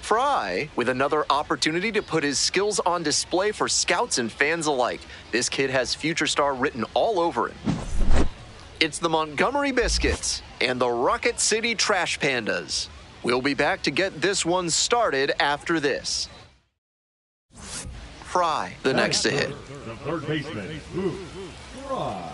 Frye with another opportunity to put his skills on display for scouts and fans alike. This kid has future star written all over him. It's the Montgomery Biscuits and the Rocket City Trash Pandas. We'll be back to get this one started after this. Frye, the next to hit. The third baseman, Boof, Frye.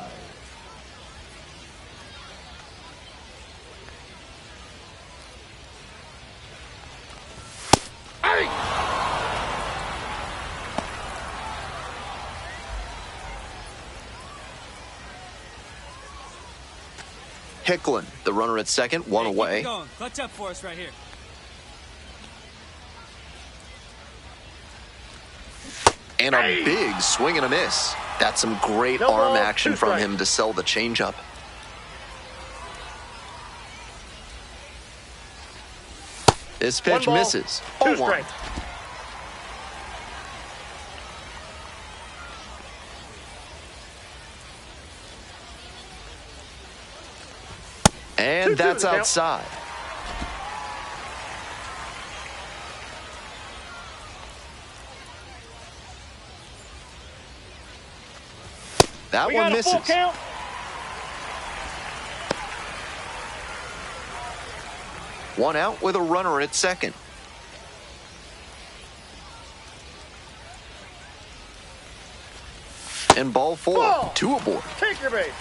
Hicklin, the runner at second, one away. Keep it going. Clutch up for us right here. And a big swing and a miss. That's some great arm action from him to sell the changeup. This pitch misses. 2-1. And that's outside. That one misses. One out with a runner at second. And ball four, two aboard. Take your base.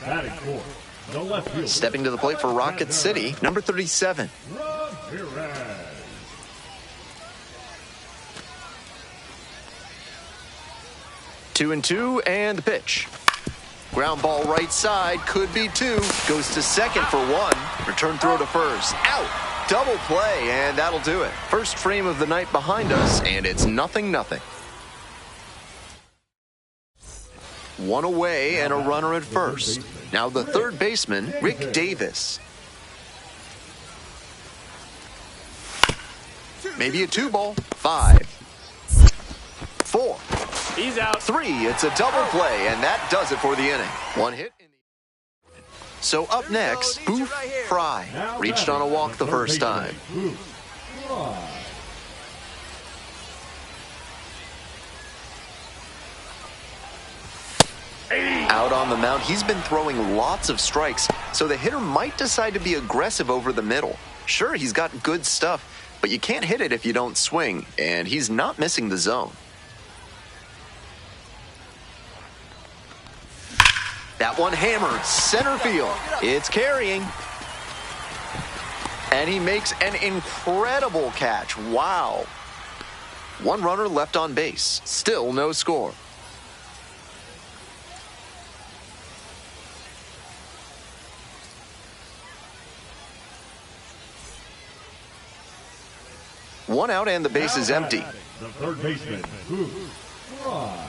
Batting fourth, the left fielder. Stepping to the plate for Rocket City, number 37. 2-2, and the pitch. Ground ball right side, could be two. Goes to second for one. Return throw to first. Out. Double play, and that'll do it. First frame of the night behind us, and it's 0-0. One away and a runner at first. Now the third baseman, Rick Davis. Maybe a 2-ball. 5, 4. He's out. 3, it's a double play, and that does it for the inning. One hit. So up next, Boof, Frye. Reached on a walk the first time. Out on the mound, he's been throwing lots of strikes, so the hitter might decide to be aggressive over the middle. Sure, he's got good stuff, but you can't hit it if you don't swing, and he's not missing the zone. That one hammered center field. It's carrying. And he makes an incredible catch. Wow. One runner left on base. Still no score. One out and the base is empty. The third baseman, Boof, Frye.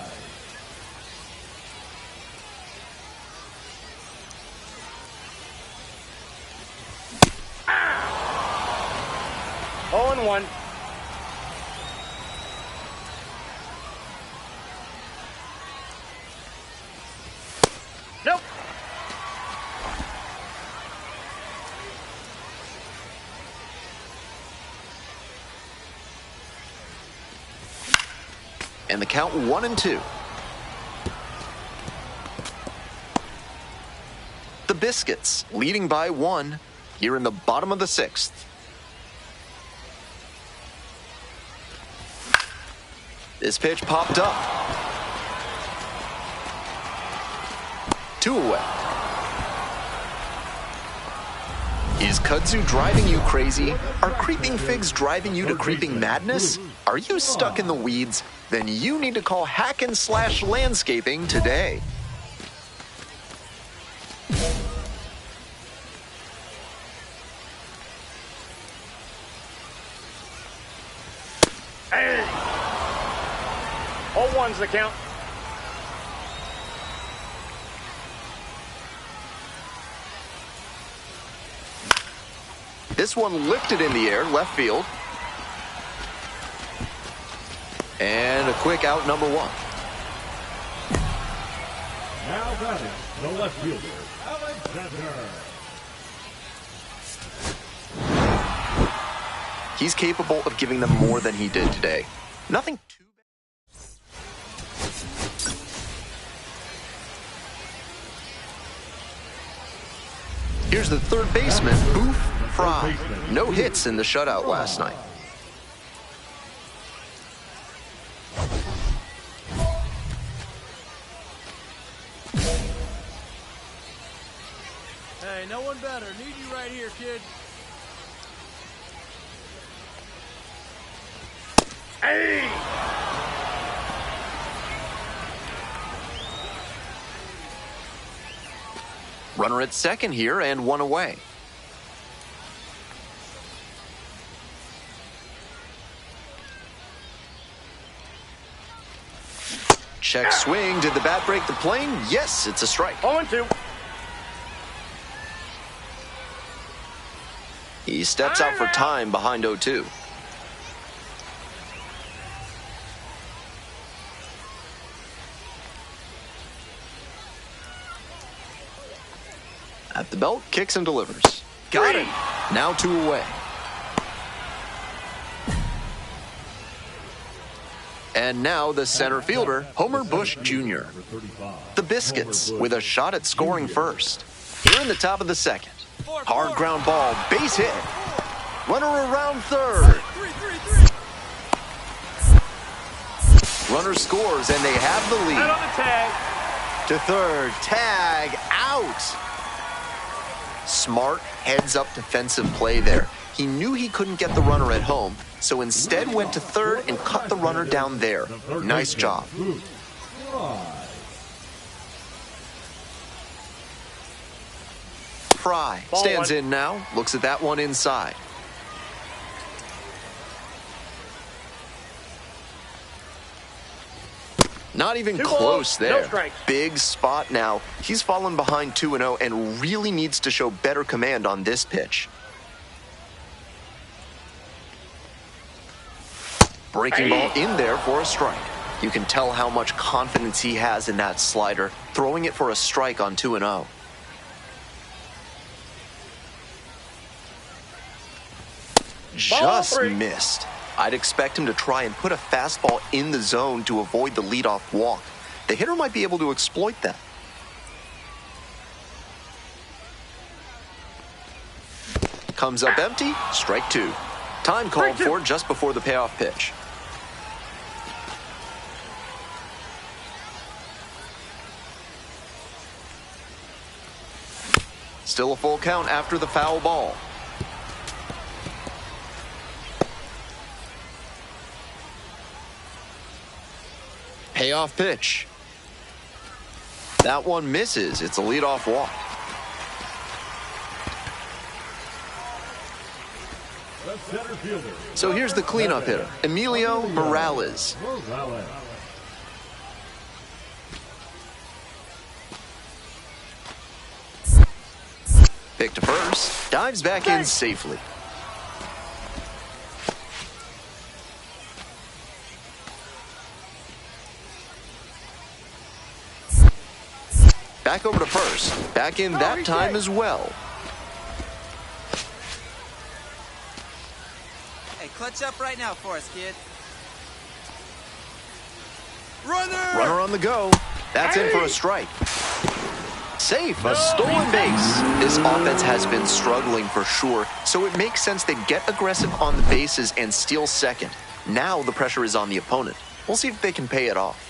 Oh, and 1. Nope. And the count 1-2. The Biscuits leading by 1 here in the bottom of the 6th. This pitch popped up. 2 away. Is kudzu driving you crazy? Are creeping figs driving you to creeping madness? Are you stuck in the weeds? Then you need to call Hack and Slash Landscaping today. Hey. 0-1's the count. This one lifted in the air, left field. And a quick out, number 1. Now batting, the left fielder, Alexander. He's capable of giving them more than he did today. Nothing too bad. Here's the third baseman, Boof, Frye. No hits in the shutout last night. Hey, no one better. Need you right here, kid. Hey! Runner at second here and one away. Check swing. Did the bat break the plane? Yes, it's a strike. 0-2. He steps out for time behind 0-2. At the belt, kicks and delivers. Got it. Now 2 away. And now the center fielder, Homer Bush Jr. The Biscuits with a shot at scoring first. Here in the top of the second. Hard ground ball, base hit. Runner around third. Runner scores and they have the Head lead. on the tag. To third, tag, out. Smart heads-up defensive play there. He knew he couldn't get the runner at home, so instead went to third and cut the runner down there. Nice job. Frye stands in now, looks at that one inside. Not even Two close balls, no there. strikes. Big spot now. He's fallen behind 2-0 and really needs to show better command on this pitch. Breaking ball in there for a strike. You can tell how much confidence he has in that slider, throwing it for a strike on 2-0. Just missed. I'd expect him to try and put a fastball in the zone to avoid the leadoff walk. The hitter might be able to exploit that. Comes up empty, strike 2. Time called for just before the payoff pitch. Still a full count after the foul ball. Payoff pitch. That one misses. It's a leadoff walk. So here's the cleanup hitter, Emilio Morales. Pick to first, dives back in safely. Back over to first, back in that time as well. Hey, clutch up right now for us, kid. Runner on the go. That's in for a strike. Safe, a stolen base. This offense has been struggling for sure, so it makes sense they get aggressive on the bases and steal second. Now the pressure is on the opponent. We'll see if they can pay it off.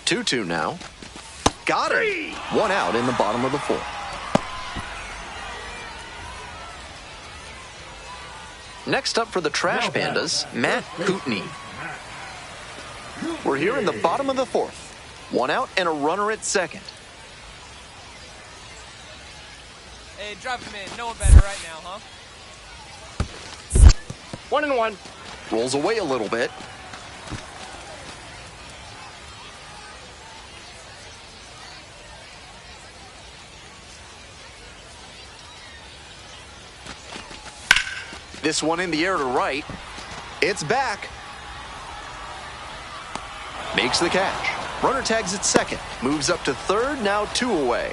Two now. Got it. One out in the bottom of the fourth. Next up for the Trash Pandas, Matt Kootenai. We're here in the bottom of the fourth. One out and a runner at second. Hey, drop him in. No one better right now, huh? 1-1. Rolls away a little bit. This one in the air to right. It's back. Makes the catch. Runner tags at second. Moves up to third, now 2 away.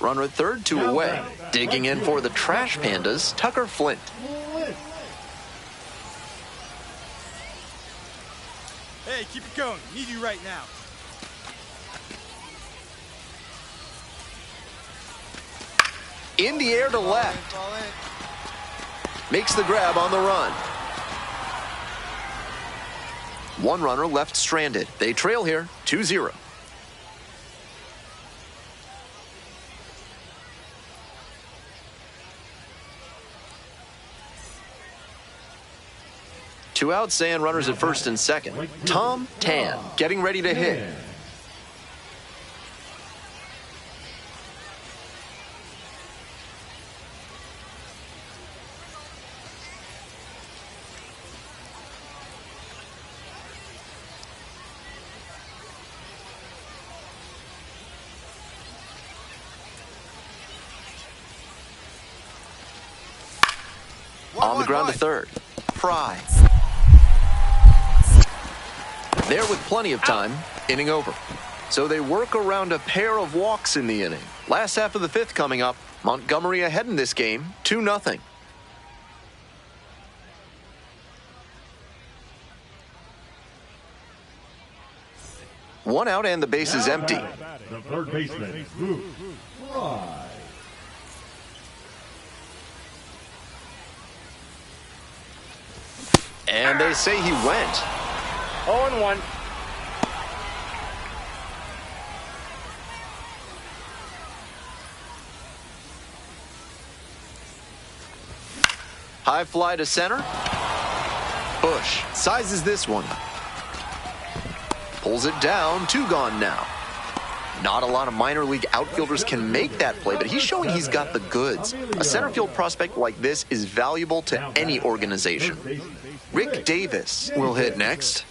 Runner at third, 2 away. Digging in for the Trash Pandas, Tucker Flint. Hey, keep it going. Need you right now. In the air to left. Makes the grab on the run. One runner left stranded. They trail here, 2-0. Two outs and runners at first and second. Tom Tan getting ready to hit. On the ground to third. Frye. There with plenty of time, inning over. So they work around a pair of walks in the inning. Last half of the fifth coming up. Montgomery ahead in this game, 2-0. One out and the base is empty. The third baseman, Boof, Frye. And they say he went. 0-1. High fly to center. Bush sizes this one. Pulls it down, 2 gone now. Not a lot of minor league outfielders can make that play, but he's showing he's got the goods. A center field prospect like this is valuable to any organization. Rick Davis will hit next.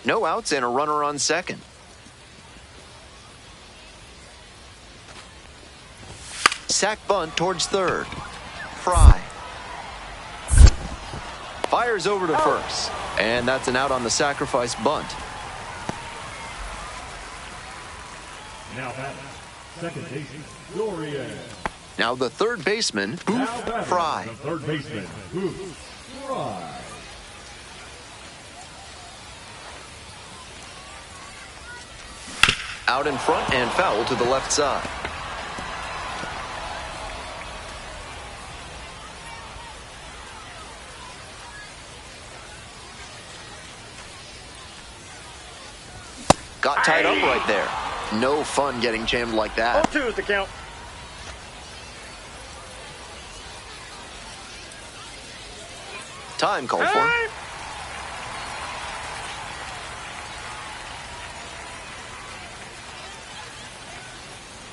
No outs and a runner on second. Sack bunt towards third. Frye. Fires over to first. And that's an out on the sacrifice bunt. Now batting, second baseman, Dorian. Now the third baseman, Boof, Frye. The third baseman, Boof, Frye. Out in front and foul to the left side. Got tied up right there. No fun getting jammed like that. 0-2 is the count. Time called for.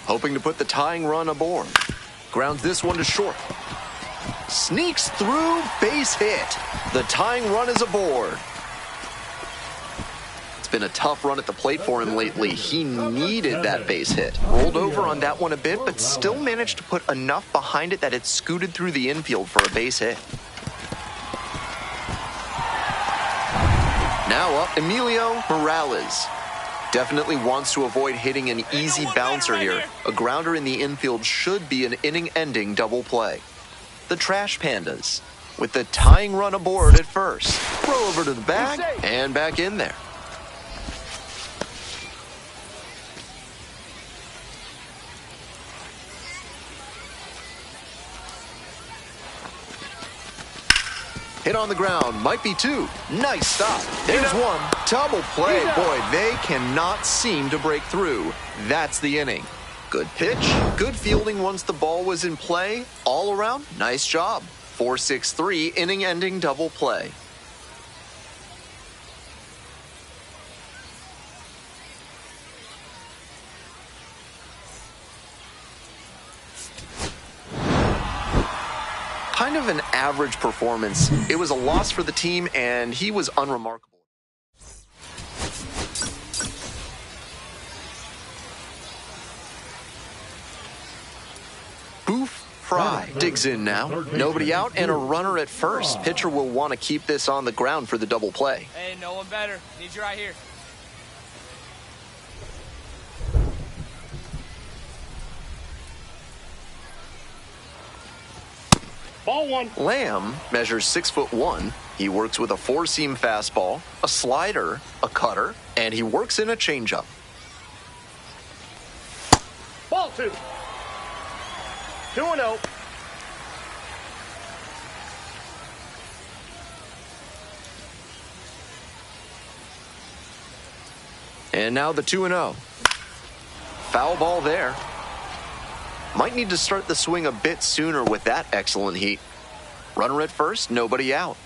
Hoping to put the tying run aboard. Grounds this one to short. Sneaks through, base hit. The tying run is aboard. It's been a tough run at the plate for him lately. He needed that base hit. Rolled over on that one a bit, but still managed to put enough behind it that it scooted through the infield for a base hit. Now up, Emilio Morales. Definitely wants to avoid hitting an easy bouncer here. A grounder in the infield should be an inning-ending double play. The Trash Pandas, with the tying run aboard at first. Throw over to the bag, and back in there. Hit on the ground, might be 2. Nice stop. There's 1. Double play. Boy, they cannot seem to break through. That's the inning. Good pitch, good fielding once the ball was in play. All around, nice job. 4-6-3, inning-ending double play. of an average performance. It was a loss for the team, and he was unremarkable. Boof, Frye digs in now. Nobody out and a runner at first. Pitcher will want to keep this on the ground for the double play. Hey, no one better. Need you right here. Ball one. Lamb measures 6'1". He works with a four-seam fastball, a slider, a cutter, and he works in a changeup. Ball two. 2-0. And now the 2-0. Foul ball there. Might need to start the swing a bit sooner with that excellent heat. Runner at first, nobody out.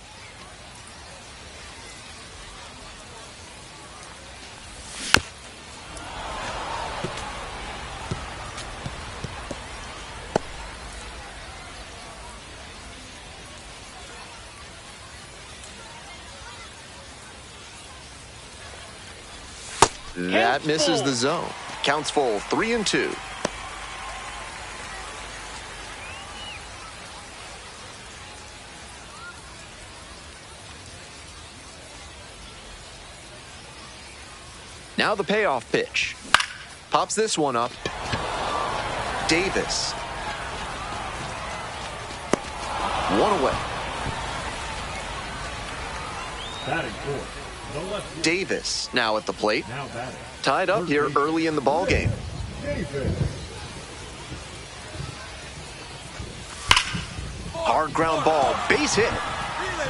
That misses the zone. Counts full, 3-2. Now the payoff pitch. Pops this one up. Davis. One away. Batting fourth. No left. Davis now at the plate. Now batting. Tied up here early in the ball game. Davis. Hard ground ball, base hit. Relay,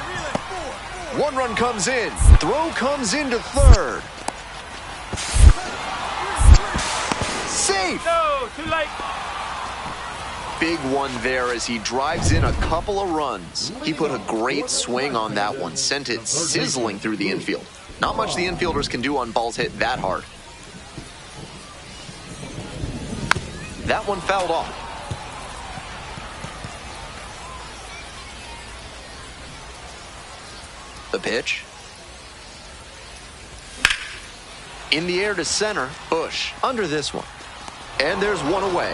4. One run comes in. Throw comes into third. Safe. No, too late. Big one there as he drives in a couple of runs. He put a great swing on that one, sent it sizzling through the infield. Not much the infielders can do on balls hit that hard. That one fouled off. The pitch. In the air to center, Bush under this one. And there's one away.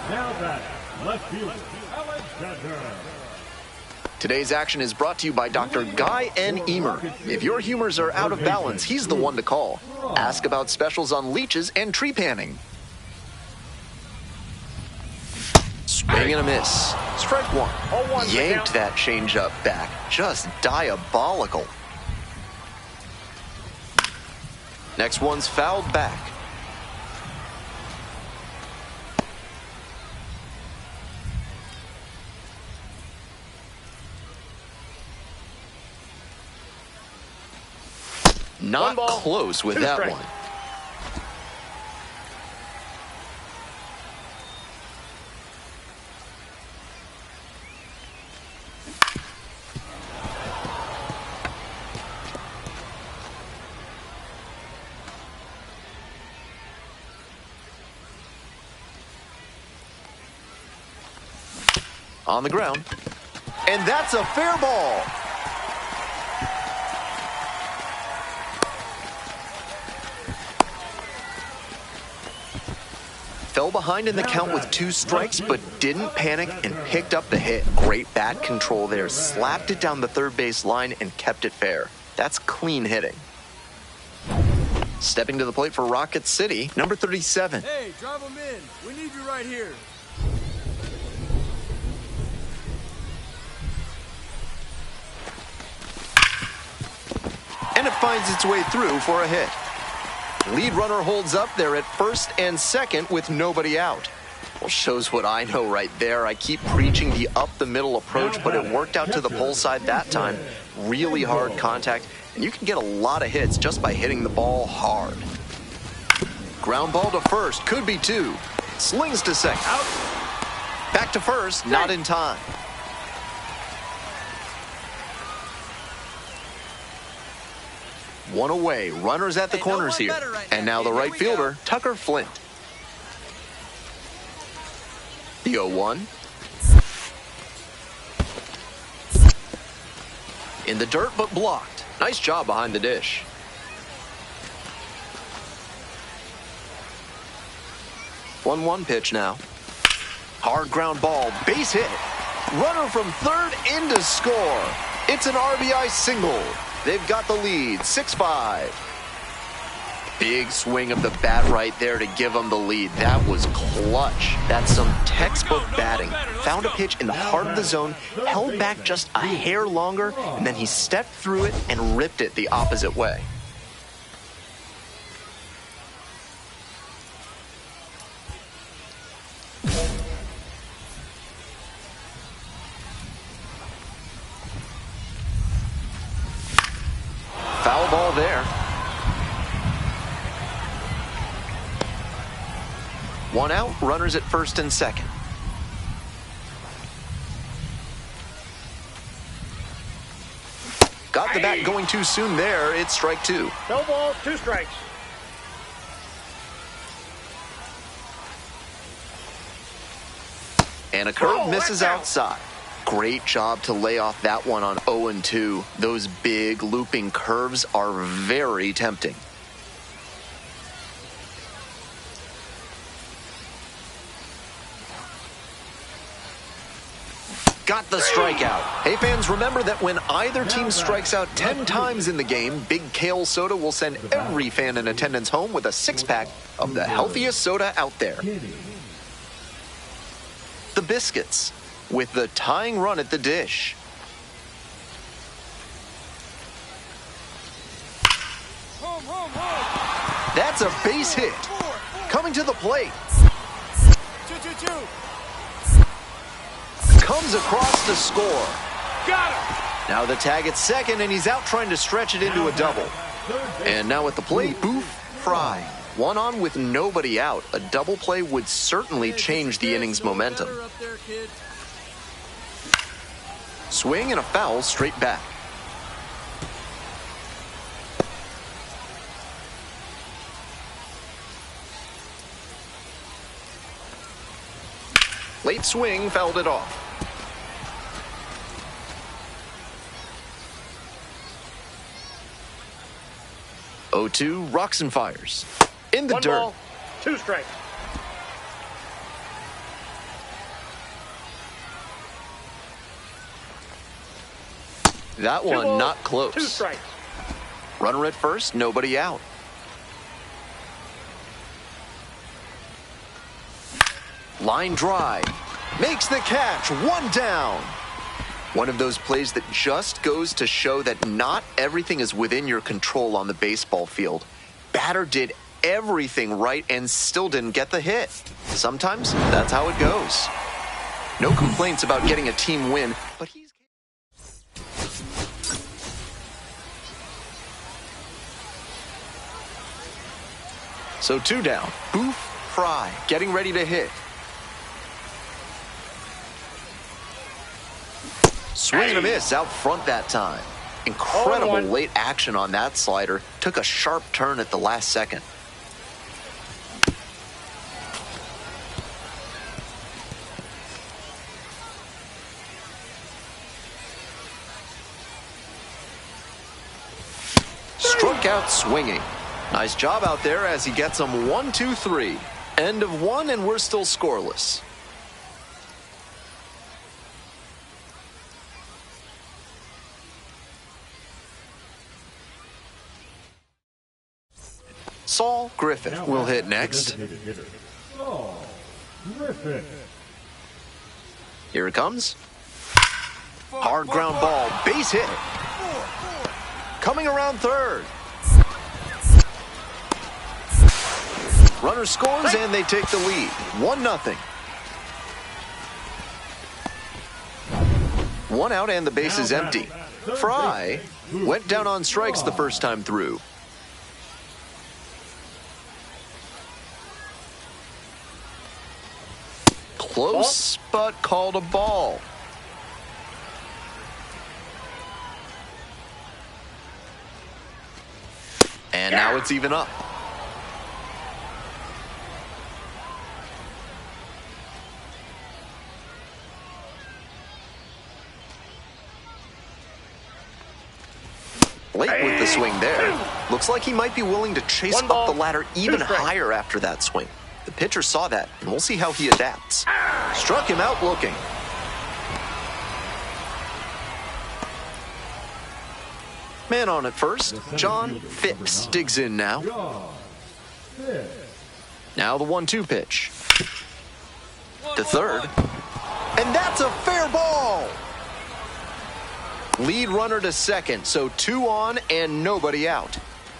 Now batting. Left fielder. Alexander. Today's action is brought to you by Dr. Guy N. Emer. If your humors are out of balance, he's the one to call. Ask about specials on leeches and tree panning. Swing and a miss. Strike one. Yanked that changeup back. Just diabolical. Next one's fouled back. Not close with that one. On the ground. And that's a fair ball. Fell behind in the count with 2 strikes, but didn't panic and picked up the hit. Great bat control there. Slapped it down the third base line and kept it fair. That's clean hitting. Stepping to the plate for Rocket City, number 37. Hey, drive them in. We need you right here. And it finds its way through for a hit. Lead runner holds up there at first and second with nobody out. Well, shows what I know right there. I keep preaching the up-the-middle approach, but it worked out to the pole side that time. Really hard contact, and you can get a lot of hits just by hitting the ball hard. Ground ball to first, could be 2. Slings to second. Back to first, not in time. One away, runners at the corners here. And now the right fielder, Tucker Flint. The 0-1. In the dirt, but blocked. Nice job behind the dish. One pitch now. Hard ground ball, base hit. Runner from third in to score. It's an RBI single. They've got the lead, 6-5. Big swing of the bat right there to give them the lead. That was clutch. That's some textbook batting. Found a pitch in the heart of the zone, held back just a hair longer, and then he stepped through it and ripped it the opposite way. Foul ball there. One out, runners at first and second. Got the bat going too soon there. It's strike two. No balls, 2 strikes. And a curve misses outside. Great job to lay off that one on 0-2. Those big looping curves are very tempting. Got the strikeout. Hey fans, remember that when either team strikes out 10 times in the game, Big Kale Soda will send every fan in attendance home with a 6-pack of the healthiest soda out there. The Biscuits, with the tying run at the dish. That's a base hit. Coming to the plate. 2-2-2. Comes across to score. Got him. Now the tag at second, and he's out trying to stretch it into a double. And now at the plate, Boof, Frye. One on with nobody out. A double play would certainly change the inning's momentum. Up there, kid. Swing and a foul straight back. Late swing fouled it off. 0-2, rocks and fires. In the 1 dirt. ball, 2 strikes. That 2 one balls, not 2 close. strikes. Runner at first, nobody out. Line drive. Makes the catch. 1 down. One of those plays that just goes to show that not everything is within your control on the baseball field. Batter did everything right and still didn't get the hit. Sometimes that's how it goes. No complaints about getting a team win, but he's... So 2 down. Boof, Frye, getting ready to hit. Swing and a miss out front that time. Incredible 0-1. late action on that slider. Took a sharp turn at the last second. Struck out swinging. Nice job out there as he gets them 1-2-3. End of 1 and we're still scoreless. Saul Griffith will hit next. Saul Griffith. Here it comes. Hard ground ball, base hit. Coming around third. Runner scores and they take the lead. 1-0. 1 out and the base is empty. Frye went down on strikes the first time through. Close, but called a ball. And now it's even up. Late with the swing there. Looks like he might be willing to chase One up ball, the ladder even 2 strikes. higher after that swing. The pitcher saw that, and we'll see how he adapts. Struck him out looking. Man on at first, John Phipps digs in now. Now the 1-2 pitch. To third. And that's a fair ball! Lead runner to second, so 2 on and nobody out.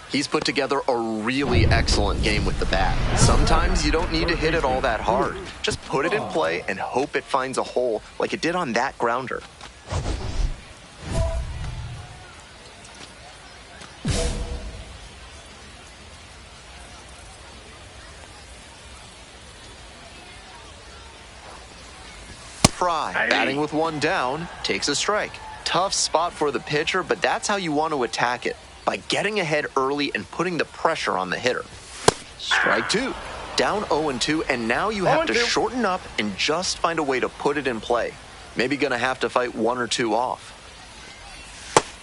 He's put together a really excellent game with the bat. Sometimes you don't need to hit it all that hard. Just put it in play and hope it finds a hole like it did on that grounder. Frye, batting with 1 down, takes a strike. Tough spot for the pitcher, but that's how you want to attack it, by getting ahead early and putting the pressure on the hitter. Strike 2. Down 0-2, and now you have to 0-2. shorten up and just find a way to put it in play. Maybe gonna have to fight 1 or 2 off.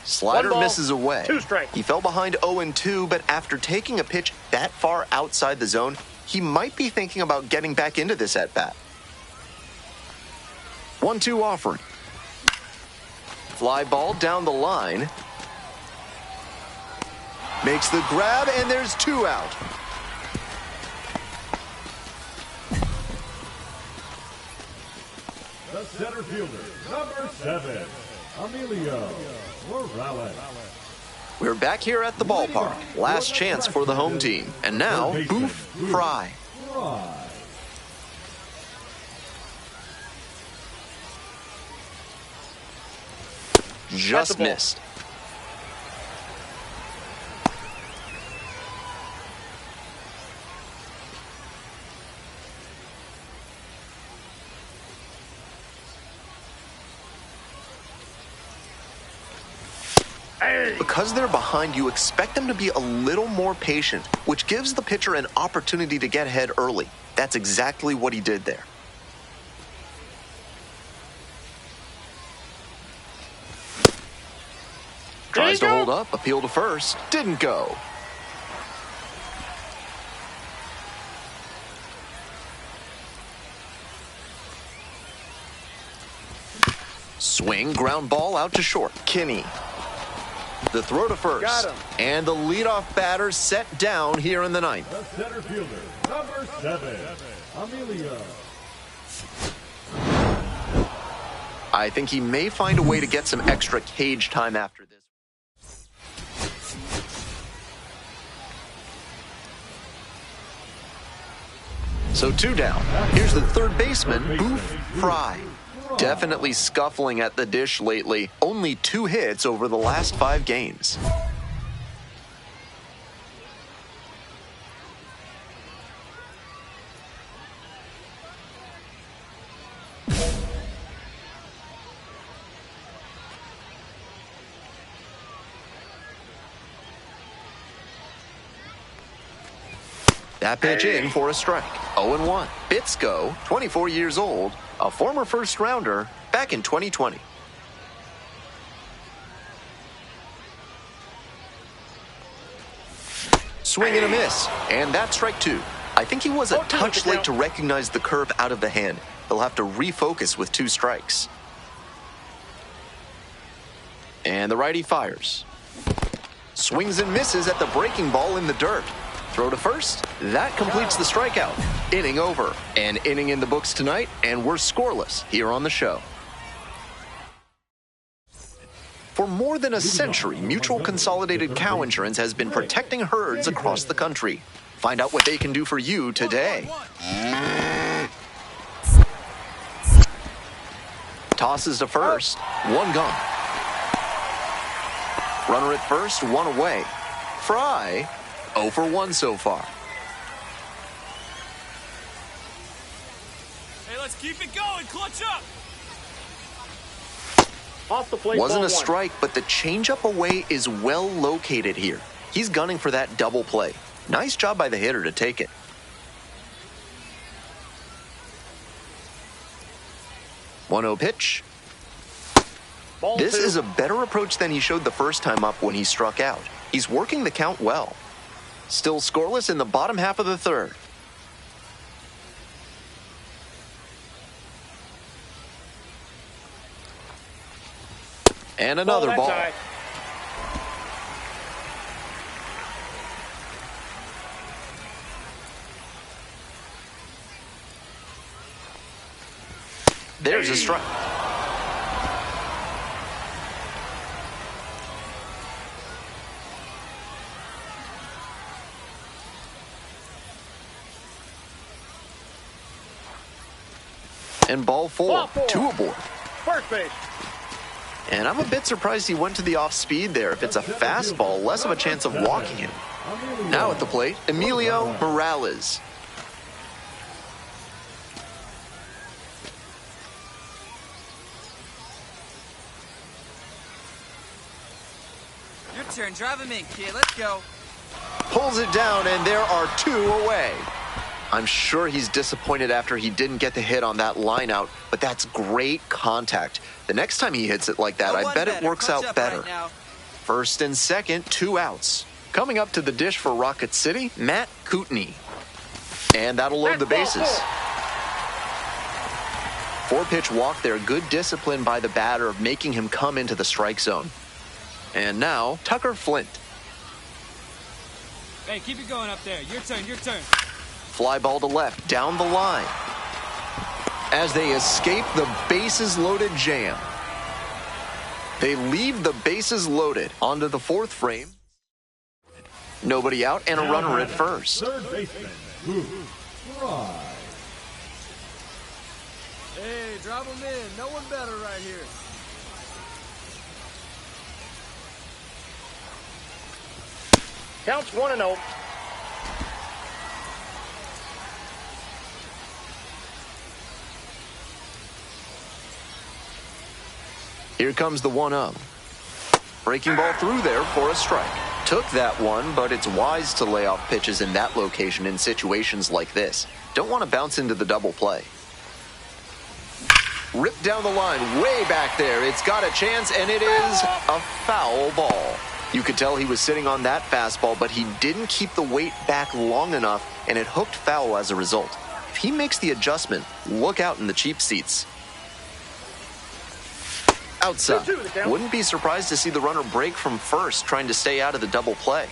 Slider 1 ball, misses away. 2 strikes. He fell behind 0-2, but after taking a pitch that far outside the zone, he might be thinking about getting back into this at-bat. 1-2 offering. Fly ball down the line. Makes the grab, and there's 2 out. The center fielder, number 7, Emilio Morales. We're back here at the ballpark. Last chance for the home team. And now, Boof, Frye. Frye. Just At the ball. missed. Because they're behind, you expect them to be a little more patient, which gives the pitcher an opportunity to get ahead early. That's exactly what he did there. Tries to hold up, appeal to first, didn't go. Swing, ground ball out to short. Kinney. The throw to first. Got him. And the leadoff batter set down here in the 9th. The center fielder, number 7, Emilio. I think he may find a way to get some extra cage time after this. So 2 down. Here's the third baseman, Boof, Frye. Definitely scuffling at the dish lately. Only 2 hits over the last 5 games. That pitch in for a strike. 0-1. Bitsko, 24 years old, a former first rounder, back in 2020. Swing and a miss, and that's strike 2. I think he was a touch late to recognize the curve out of the hand. He'll have to refocus with 2 strikes. And the righty fires. Swings and misses at the breaking ball in the dirt. Throw to first. That completes the strikeout. Inning over. An inning in the books tonight, and we're scoreless here on the show. For more than a century, Mutual Consolidated Cow Insurance has been protecting herds across the country. Find out what they can do for you today. Tosses to first. 1 gone. Runner at first, 1 away. Frye, 0 for 1 so far. Hey, let's keep it going. Clutch up. Off the plate. Wasn't ball a 1. strike, but the changeup away is well located here. He's gunning for that double play. Nice job by the hitter to take it. One 0 pitch. Ball This 2. is a better approach than he showed the first time up when he struck out. He's working the count well. Still scoreless in the bottom half of the third. And another that's ball. high. There's a strike. And ball four. Ball 4. 2 aboard. First base. And I'm a bit surprised he went to the off speed there. If it's a fastball, less of a chance of walking him. Now at the plate, Emilio Morales. Your turn. Drive him in, kid. Let's go. Pulls it down, and there are 2 away. I'm sure he's disappointed after he didn't get the hit on that line out, but that's great contact. The next time he hits it like that, No I one bet it better. works Punch out up better. right now. First and second, 2 outs. Coming up to the dish for Rocket City, Matt Kootenai. And that'll load the That's ball bases. 4-pitch walk there, good discipline by the batter of making him come into the strike zone. And now, Tucker Flint. Hey, keep it going up there. Your turn, your turn. Fly ball to left, down the line. As they escape the bases loaded jam. They leave the bases loaded onto the 4th frame. Nobody out and a runner at first. Third baseman, Boof, Frye. Hey, drop him in. No one better right here. Counts 1-0. Here comes the 1-0. Breaking ball through there for a strike. Took that one, but it's wise to lay off pitches in that location in situations like this. Don't want to bounce into the double play. Ripped down the line, way back there. It's got a chance, and it is a foul ball. You could tell he was sitting on that fastball, but he didn't keep the weight back long enough, and it hooked foul as a result. If he makes the adjustment, look out in the cheap seats. Outside. 2-2 the count. Wouldn't be surprised to see the runner break from first, trying to stay out of the double play.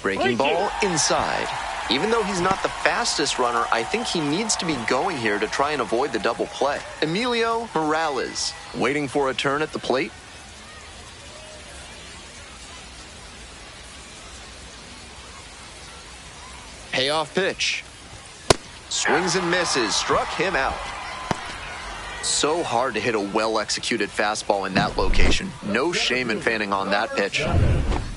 Breaking 3-2. ball inside. Even though he's not the fastest runner, I think he needs to be going here to try and avoid the double play. Emilio Morales, waiting for a turn at the plate. Payoff pitch. Swings and misses, struck him out. So hard to hit a well-executed fastball in that location. No shame in fanning on that pitch.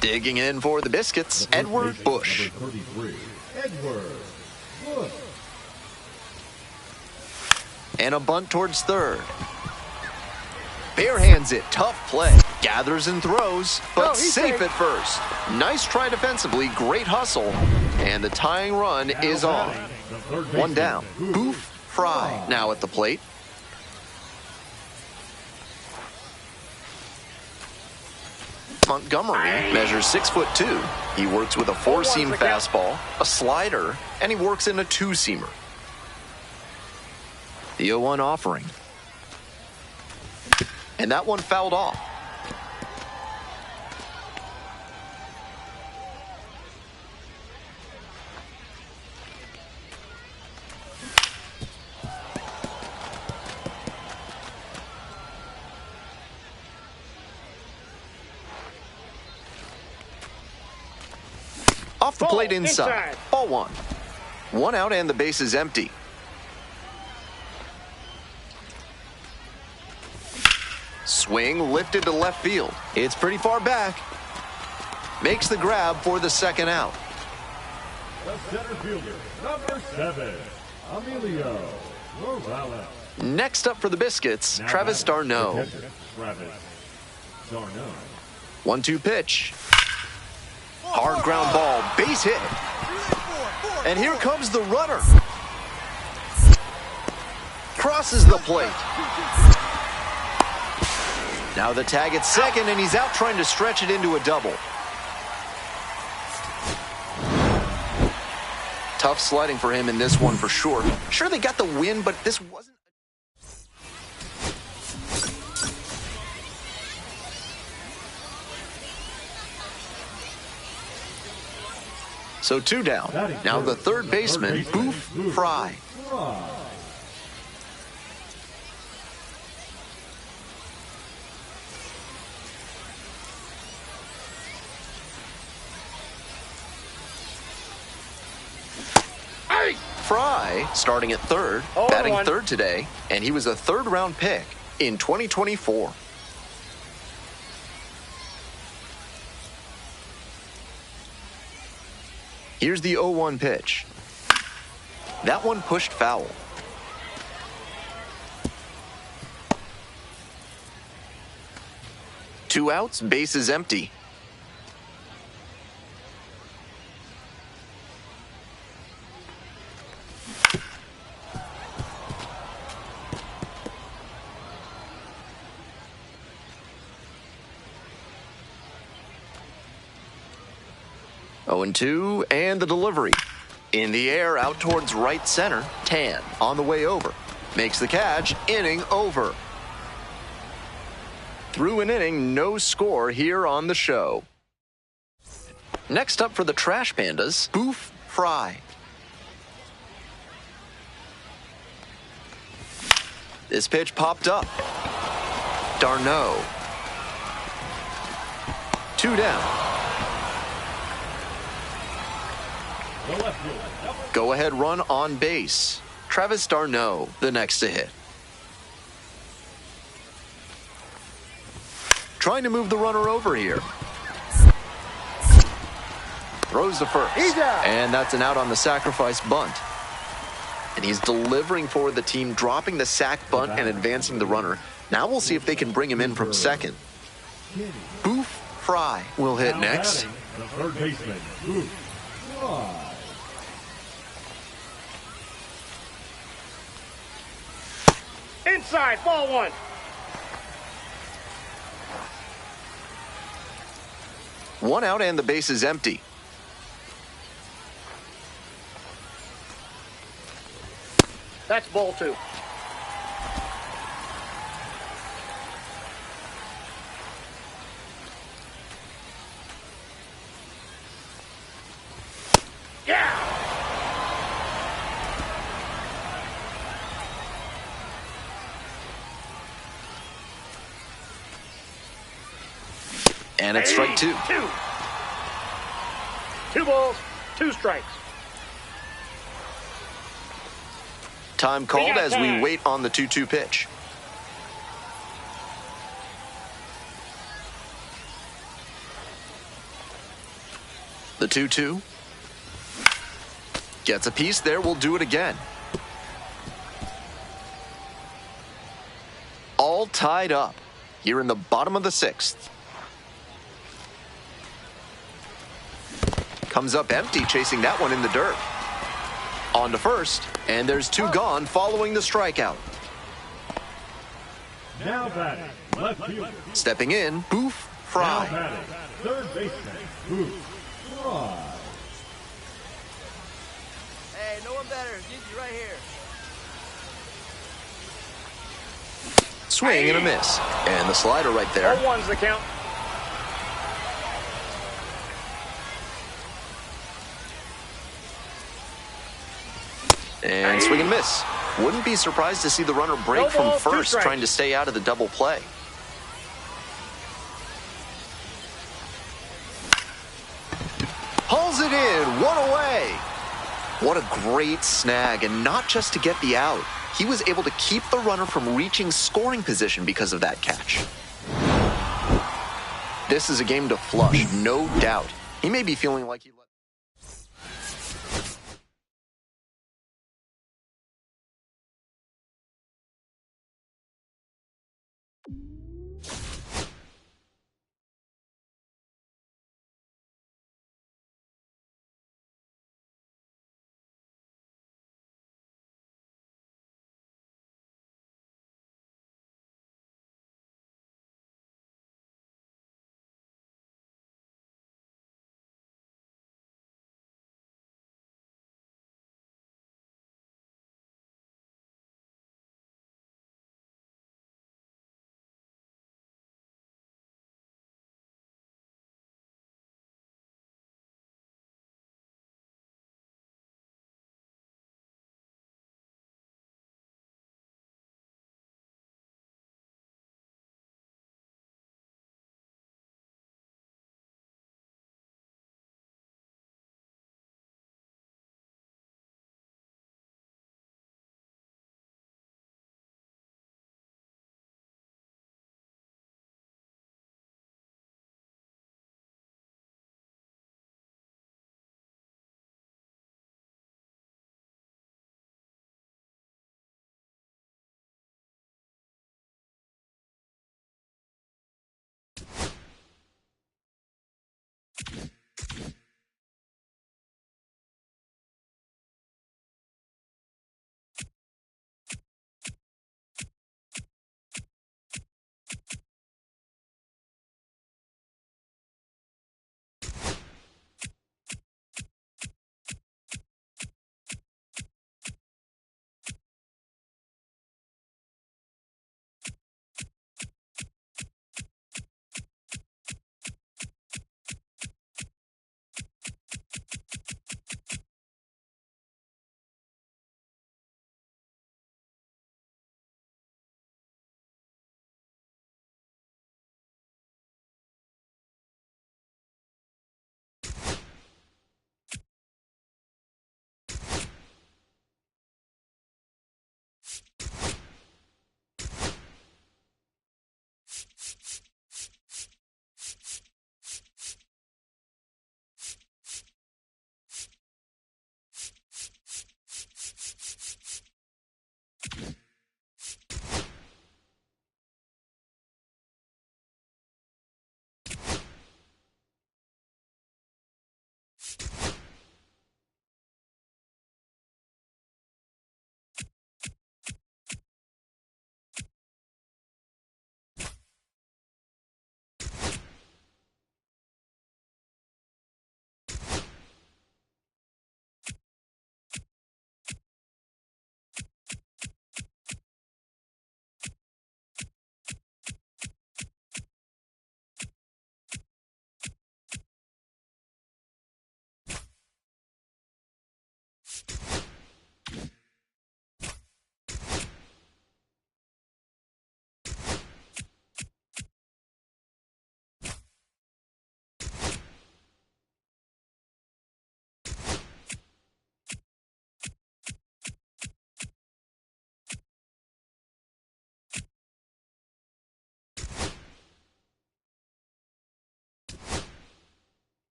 Digging in for the Biscuits, Edward Bush. Number 33, Edward Bush. And a bunt towards third. Barehands it, tough play. Gathers and throws, but he's safe safe. at first. Nice try defensively, great hustle. And the tying run is on. The third One baseman, down. Boof, Frye now at the plate. Montgomery measures 6'2". He works with a 4-seam fastball, a slider, and he works in a 2-seamer. The 0-1 offering. And that one fouled off. Off the Ball plate inside. inside. Ball 1. 1 out and the base is empty. Swing lifted to left field. It's pretty far back. Makes the grab for the second out. The center fielder, number 7, Emilio Morales. Next up for the Biscuits, Now Travis batting, Darno. the catcher, Travis Darno. 1-2 pitch. Hard ground ball, base hit. And here comes the runner. crosses the plate. Now the tag at second, and he's out trying to stretch it into a double. Tough sledding for him in this one for sure. Sure, they got the win, but this wasn't. So 2 down. Now the third baseman, Boof, Frye. Frye starting at third, batting third today, and he was a third-round pick in 2024. Here's the 0-1 pitch. That one pushed foul. Two outs, bases empty. Oh, 0-2, and the delivery. In the air, out towards right center. Tan on the way over. Makes the catch, inning over. Through an inning, no score here on the show. Next up for the Trash Pandas, Boof, Frye. This pitch popped up. Darno. 2 down. Go-ahead run on base. Travis d'Arnaud, the next to hit. Trying to move the runner over here. Throws the first. And that's an out on the sacrifice bunt. And he's delivering for the team, dropping the sac bunt and advancing the runner. Now we'll see if they can bring him in from second. Boof, Frye will hit next. The third baseman, Boof, Frye. Inside, ball 1. One out and the base is empty. That's ball 2. Yeah! And it's strike 2. 2 balls, 2 strikes. Time called as we wait on the 2-2 pitch. The 2-2. Gets a piece there. We'll do it again. All tied up here in the bottom of the 6th. Comes up empty, chasing that one in the dirt. On to first, and there's 2 gone following the strikeout. Now batting, left fielder. Stepping in, Boof, Frye. Now batting, third baseman, Boof, Frye. Hey, no one better. Get you right here. Swing and a miss. And the slider right there. 0-1's the count. And swing and miss. Wouldn't be surprised to see the runner break No from balls, 2 first, strikes. trying to stay out of the double play. Hauls it in, 1 away. What a great snag, and not just to get the out. He was able to keep the runner from reaching scoring position because of that catch. This is a game to flush, no doubt. He may be feeling like he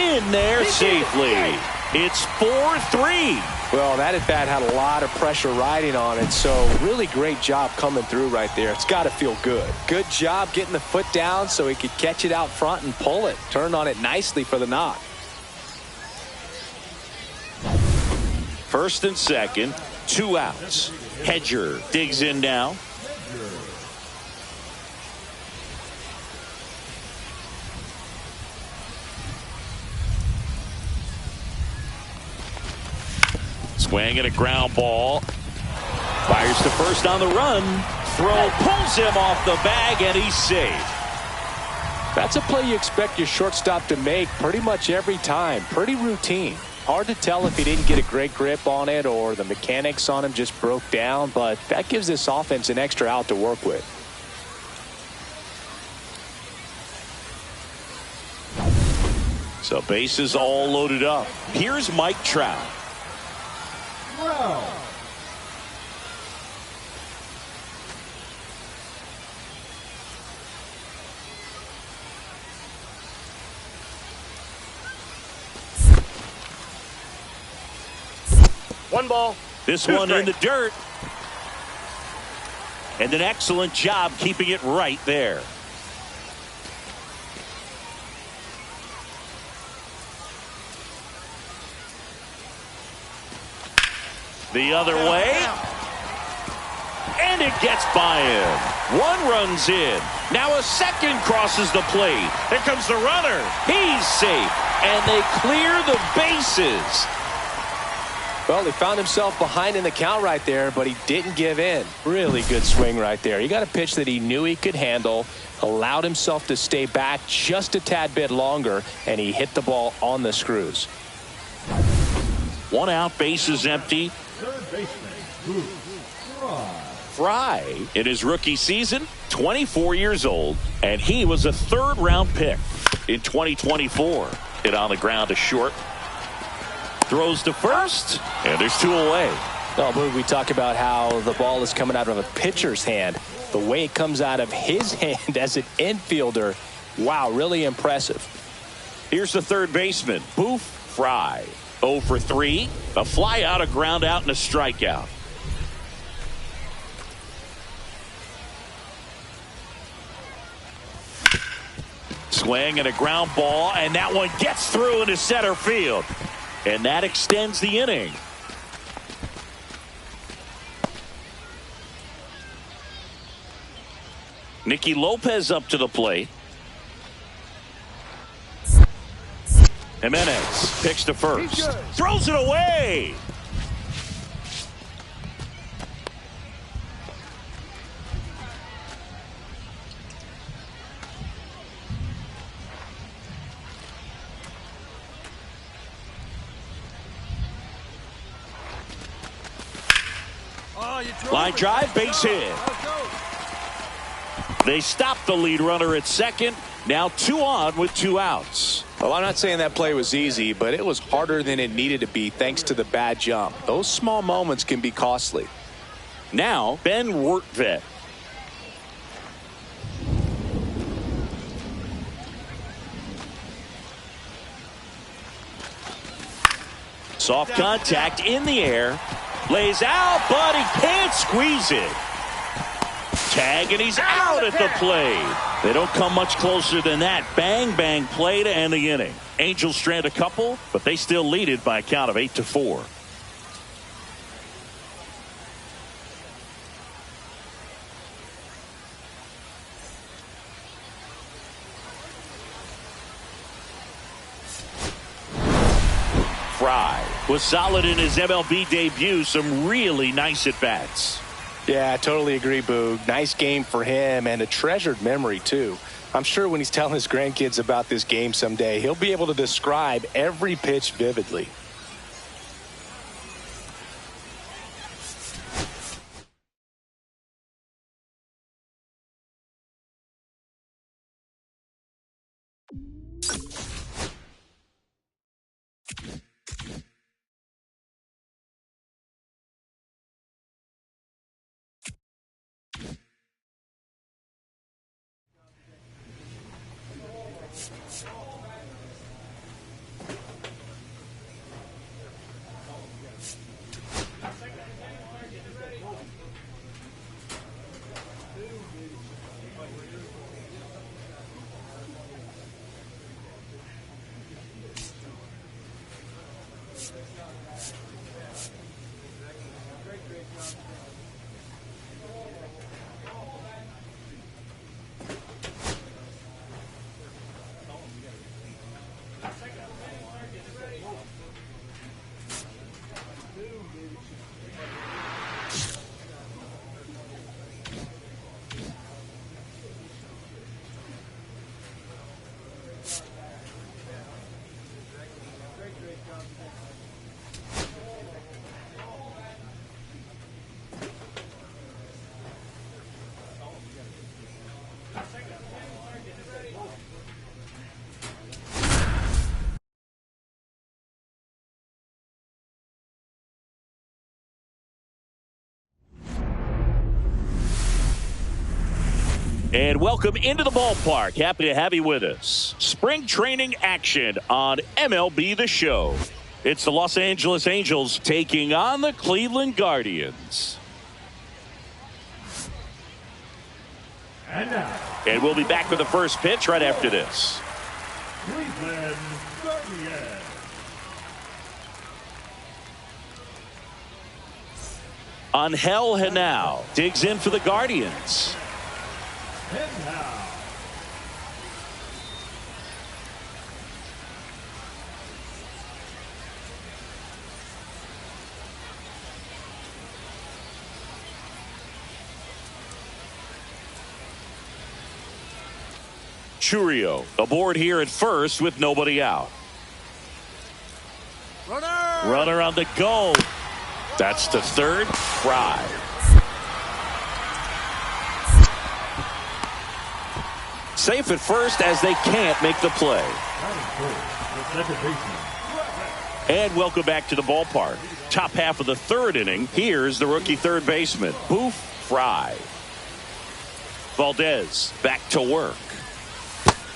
in there safely. It's 4-3. Well, that at-bat had a lot of pressure riding on it, so really great job coming through right there. It's got to feel good. Good job getting the foot down so he could catch it out front and pull it. Turned on it nicely for the knock. First and second, 2 outs. Hedger digs in now. Swing and a ground ball. Fires to first on the run. Throw pulls him off the bag, and he's safe. That's a play you expect your shortstop to make pretty much every time. Pretty routine. Hard to tell if he didn't get a great grip on it or the mechanics on him just broke down, but that gives this offense an extra out to work with. So bases all loaded up. Here's Mike Trout. Wow. One ball. This Two one strikes. in the dirt. And an excellent job keeping it right there. The other way. And it gets by him. One runs in. Now a second crosses the plate. Here comes the runner. He's safe. And they clear the bases. Well, he found himself behind in the count right there, but he didn't give in. Really good swing right there. He got a pitch that he knew he could handle, allowed himself to stay back just a tad bit longer, and he hit the ball on the screws. 1 out, bases empty. Third baseman, Boof, Frye. Frye, in his rookie season, 24 years old, and he was a 3rd-round pick in 2024. Hit on the ground to short. Throws to first, and there's 2 away. Well, Boof, we talk about how the ball is coming out of a pitcher's hand. The way it comes out of his hand as an infielder, wow, really impressive. Here's the 3rd baseman, Boof Frye. 0 for 3, a fly out, a ground out, and a strikeout. Swing and a ground ball, and that one gets through into center field. And that extends the inning. Nicky Lopez up to the plate. Jimenez picks to first. Throws it away. Line drive, base hit. They stop the lead runner at second. Now 2 on with 2 outs. Well, I'm not saying that play was easy, but it was harder than it needed to be thanks to the bad jump. Those small moments can be costly. Now Ben Wertvet. Soft contact in the air. Lays out, but he can't squeeze it. Tag, and he's out at the plate. They don't come much closer than that. Bang, bang play to end the inning. Angels strand a couple, but they still lead it by a count of 8-4. Frye was solid in his MLB debut. Some really nice at-bats. Yeah, I totally agree, Boog. Nice game for him and a treasured memory, too. I'm sure when he's telling his grandkids about this game someday, he'll be able to describe every pitch vividly. And welcome into the ballpark. Happy to have you with us. Spring training action on MLB The Show. It's the Los Angeles Angels taking on the Cleveland Guardians. And we'll be back with the first pitch right after this. Cleveland Guardians. Angel Henao digs in for the Guardians. And now, Churio aboard here at first with nobody out. Runner on the go. That's the third. Frye. Safe at first as they can't make the play. the second baseman. And welcome back to the ballpark. Top half of the third inning. Here's the rookie third baseman, Boof, Frye. Valdez back to work.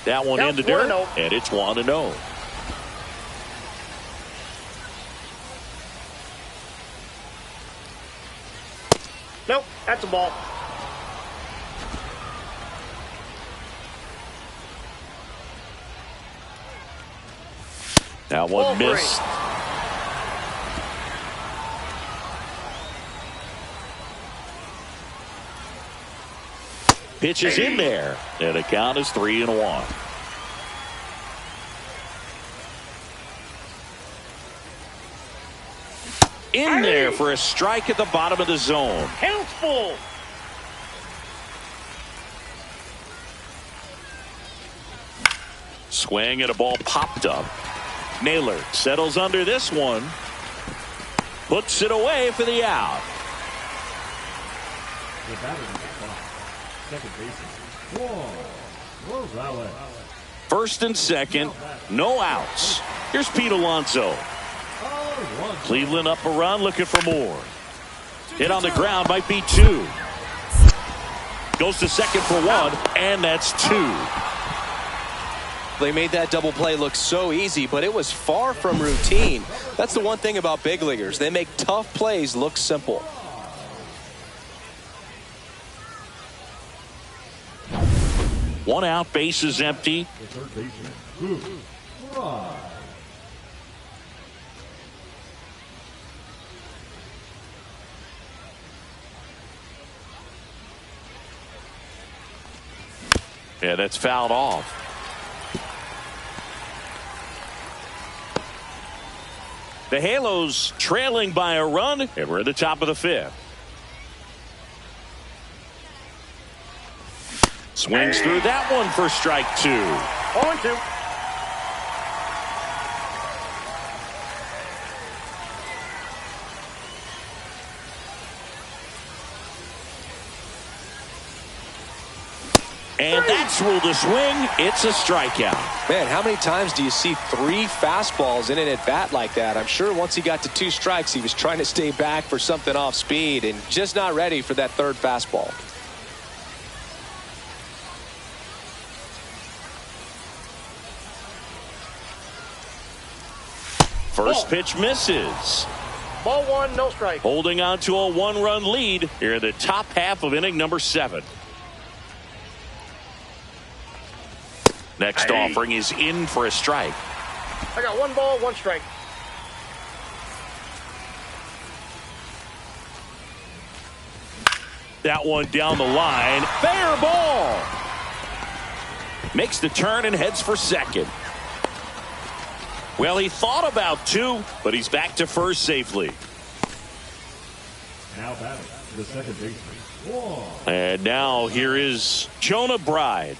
That one in the dirt, and it's 1-0. Nope, that's a ball. That one missed. Pitch is in there, and the count is 3-1. In there for a strike at the bottom of the zone. Count's full. Swing and a ball popped up. Naylor settles under this one. Puts it away for the out. The batter is the spot. Second baseman. Rosales. First and second, no outs. Here's Pete Alonso. Cleveland up a run, looking for more. Hit on the ground, might be two. Goes to second for one, and that's two. They made that double play look so easy, but it was far from routine. That's the one thing about big leaguers. They make tough plays look simple. One out, base is empty. The third baseman. Boof. Frye. Yeah, that's fouled off. The Halos trailing by a run, and we're at the top of the fifth. Swings through that one for strike two. 0-2. And that's ruled a swing. It's a strikeout. Man, how many times do you see three fastballs in an at-bat like that? I'm sure once he got to two strikes, he was trying to stay back for something off speed and just not ready for that third fastball. First pitch misses. Ball one, no strike. Holding on to a one-run lead here in the top half of inning number 7. Next offering is in for a strike. I got one ball, one strike. That one down the line. Fair ball. Makes the turn and heads for second. Well, he thought about two, but he's back to first safely. Now batting, the second baseman. And now here is Jonah Bride.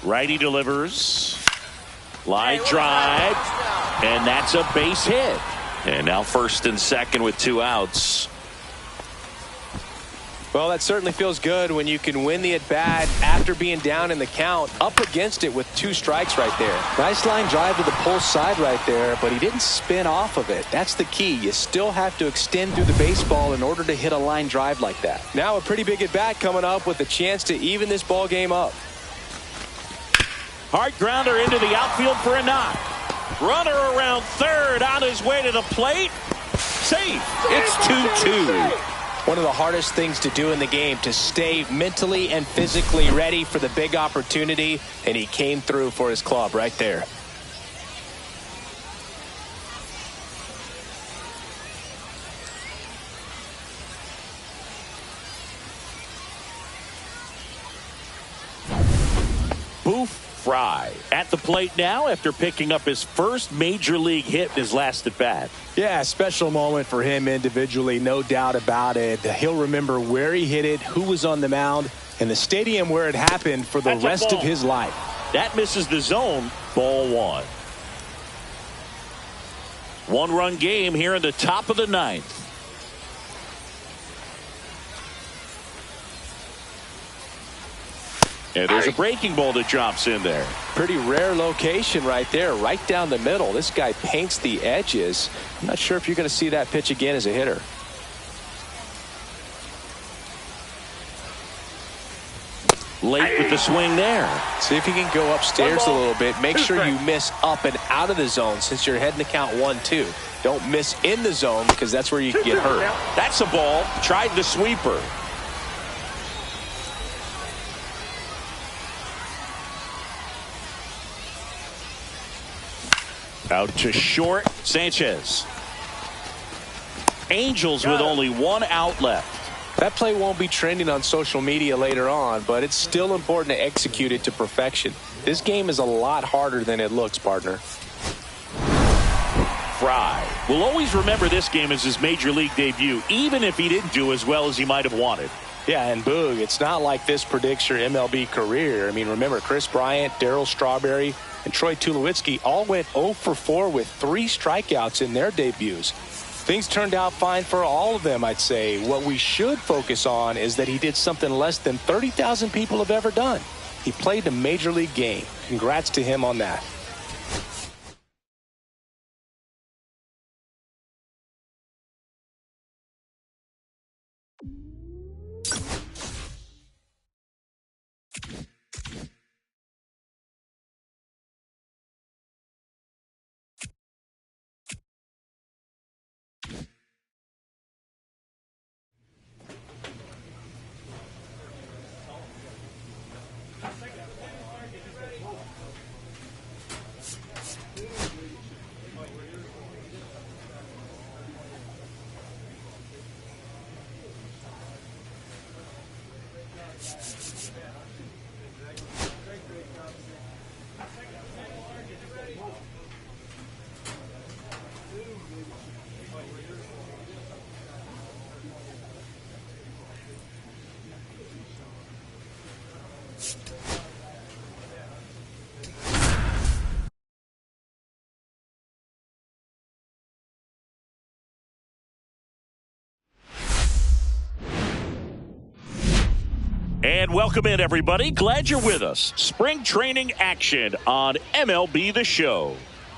Righty delivers. Line drive. And that's a base hit. And now first and second with 2 outs. Well, that certainly feels good when you can win the at-bat after being down in the count, up against it with 2 strikes right there. Nice line drive to the pull side right there, but he didn't spin off of it. That's the key. You still have to extend through the baseball in order to hit a line drive like that. Now a pretty big at-bat coming up with a chance to even this ball game up. Hard grounder into the outfield for a knock. Runner around third on his way to the plate. Safe. It's 2-2. One of the hardest things to do in the game, to stay mentally and physically ready for the big opportunity, and he came through for his club right there. Boof Frye at the plate now after picking up his first major league hit in his last at bat. Yeah, special moment for him individually, no doubt about it. He'll remember where he hit it, who was on the mound, and the stadium where it happened for the rest of his life. That misses the zone. Ball 1. 1-run game here in the top of the 9th. And there's a breaking ball that drops in there. Pretty rare location right there, right down the middle. This guy paints the edges. I'm not sure if you're going to see that pitch again as a hitter. Late with the swing there. See if you can go upstairs a little bit. Make sure you miss up and out of the zone since you're heading to count 1-2. Don't miss in the zone because that's where you can get hurt. That's a ball. Tried the sweeper. Out to short. Sanchez. Angels with only 1 out left. That play won't be trending on social media later on, but it's still important to execute it to perfection. This game is a lot harder than it looks, partner. Frye will always remember this game as his major league debut, even if he didn't do as well as he might have wanted. Yeah, and Boog, it's not like this predicts your MLB career. I mean, remember, Chris Bryant, Darryl Strawberry, and Troy Tulowitzki all went 0 for 4 with 3 strikeouts in their debuts. Things turned out fine for all of them, I'd say. What we should focus on is that he did something less than 30,000 people have ever done. He played the major league game. Congrats to him on that. And welcome in, everybody. Glad you're with us. Spring training action on MLB The Show.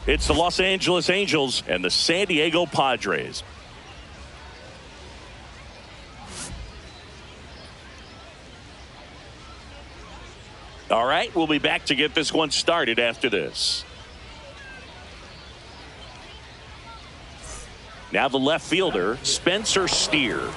It's the Los Angeles Angels and the San Diego Padres. All right, we'll be back to get this one started after this. Now the left fielder, Spencer Steer.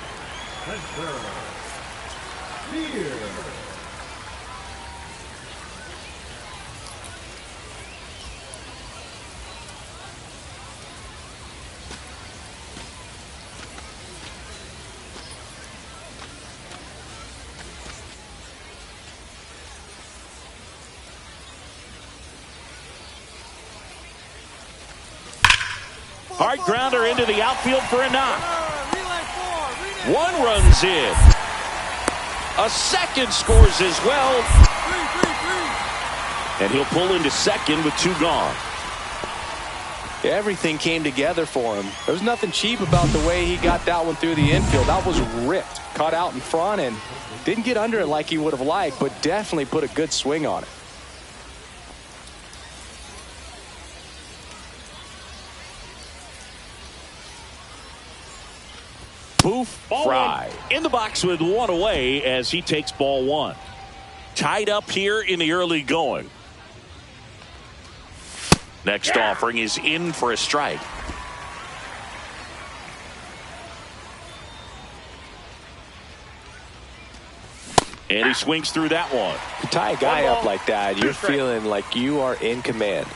Hard grounder into the outfield for a knock. 1 runs in. A second scores as well. And he'll pull into second with 2 gone. Everything came together for him. There was nothing cheap about the way he got that one through the infield. That was ripped, caught out in front, and didn't get under it like he would have liked, but definitely put a good swing on it. Boof, Frye in the box with one away as he takes ball one. Tied up here in the early going. Next offering is in for a strike. And he swings through that one. You tie a guy up like that, you're feeling like you are in command.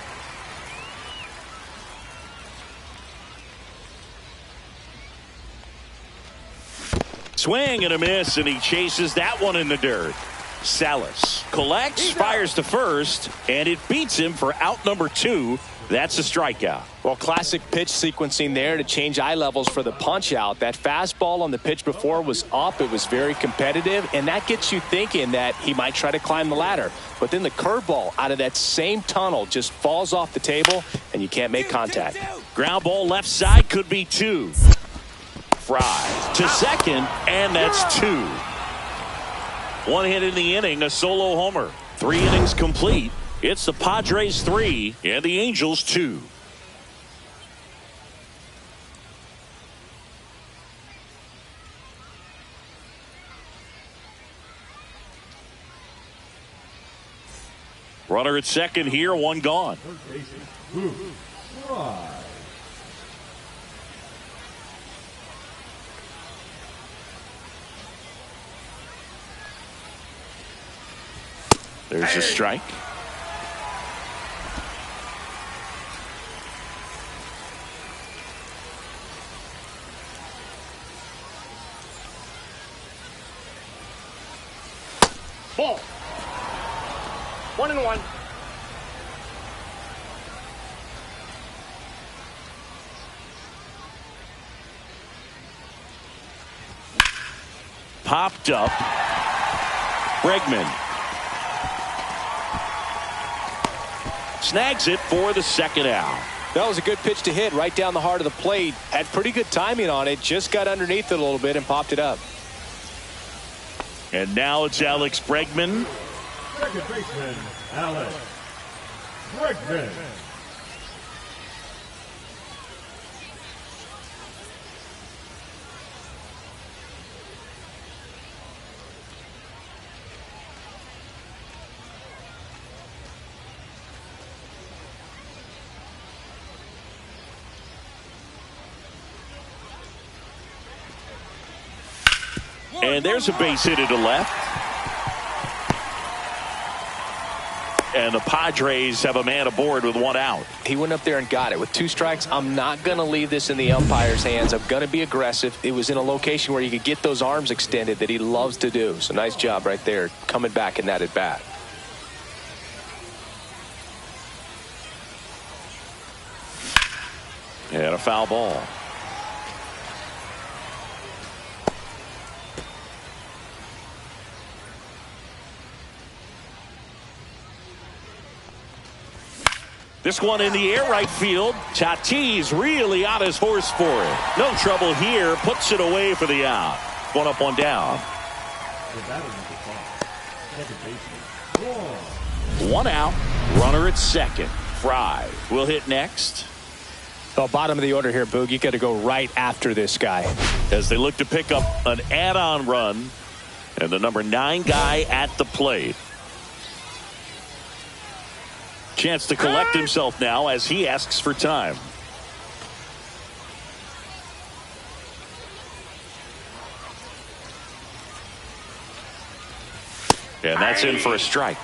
Swing and a miss, and he chases that one in the dirt. Salas collects, fires to first, and it beats him for out number 2. That's a strikeout. Well, classic pitch sequencing there to change eye levels for the punch out. That fastball on the pitch before was up. It was very competitive, and that gets you thinking that he might try to climb the ladder. But then the curveball out of that same tunnel just falls off the table, and you can't make contact. Ground ball left side, could be 2. Frye to second, and that's 2. One hit in the inning, a solo homer. 3 innings complete. It's the Padres 3 and the Angels 2. Runner at second here, one gone. There's a strike. Ball. 1-1. Popped up. Bregman snags it for the second out. That was a good pitch to hit right down the heart of the plate. Had pretty good timing on it. Just got underneath it a little bit and popped it up. And now it's Alex Bregman. Second baseman, Alex Frye. And there's a base hit to left. And the Padres have a man aboard with 1 out. He went up there and got it. With 2 strikes, I'm not going to leave this in the umpire's hands. I'm going to be aggressive. It was in a location where you could get those arms extended that he loves to do. So nice job right there coming back in that at bat. And a foul ball. This one in the air right field. Tatis really on his horse for it. No trouble here. Puts it away for the out. 1 up, 1 down. 1 out. Runner at second. Frye will hit next. Well, bottom of the order here, Boog. You got to go right after this guy. As they look to pick up an add-on run. And the number 9 guy at the plate. Chance to collect himself now as he asks for time. And that's in for a strike.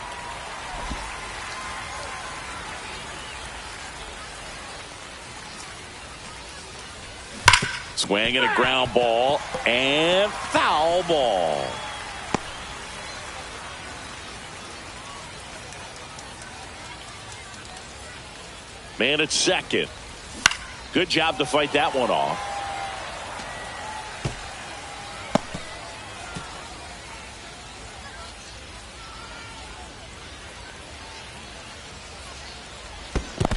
Swing and a ground ball and foul ball. Man at second. Good job to fight that one off.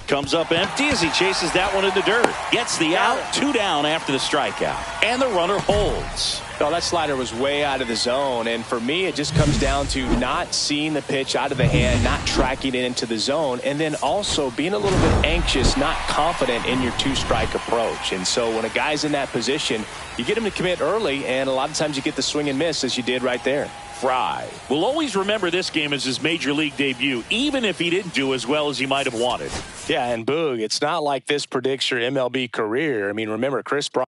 Comes up empty as he chases that one in the dirt. Gets the out, 2 down after the strikeout. And the runner holds. No, that slider was way out of the zone, and for me it just comes down to not seeing the pitch out of the hand, not tracking it into the zone, and then also being a little bit anxious, not confident in your 2-strike approach. And so when a guy's in that position, you get him to commit early, and a lot of times you get the swing and miss as you did right there. Frye will always remember this game as his major league debut, even if he didn't do as well as he might have wanted. Yeah, and Boog, it's not like this predicts your MLB career. I mean, remember, Chris Bryant.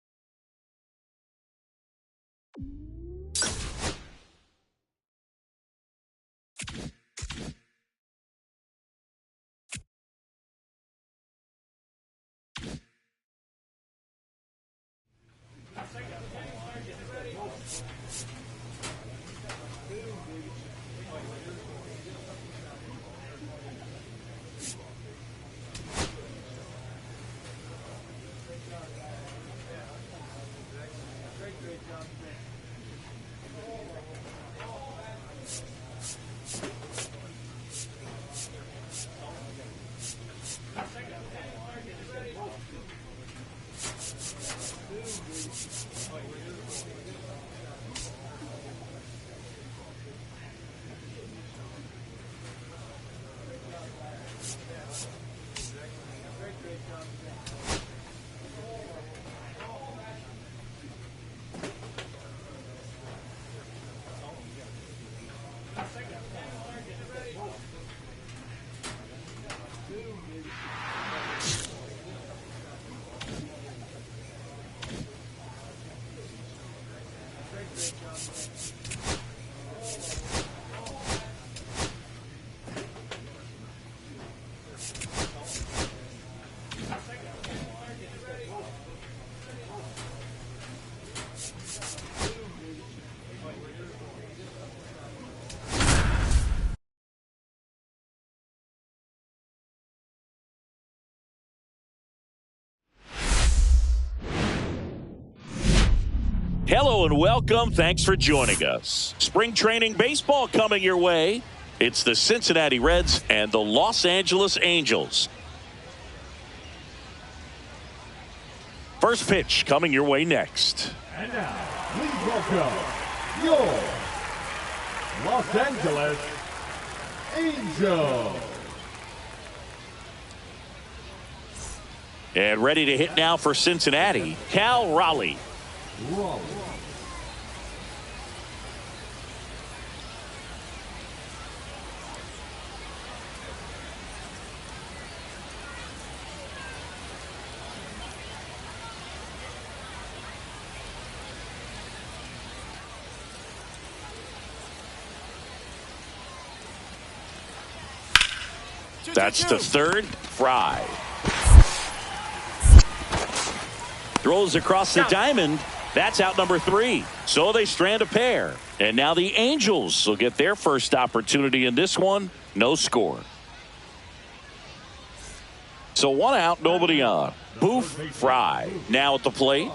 Hello and welcome. Thanks for joining us. Spring training baseball coming your way. It's the Cincinnati Reds and the Los Angeles Angels. First pitch coming your way next. And now, please welcome your Los Angeles Angels. And ready to hit now for Cincinnati, Cal Raleigh. Raleigh. That's to third. Frye throws across the diamond. That's out number 3. So they strand a pair. And now the Angels will get their first opportunity in this one. No score. So 1 out, nobody on. Boof, Frye now at the plate.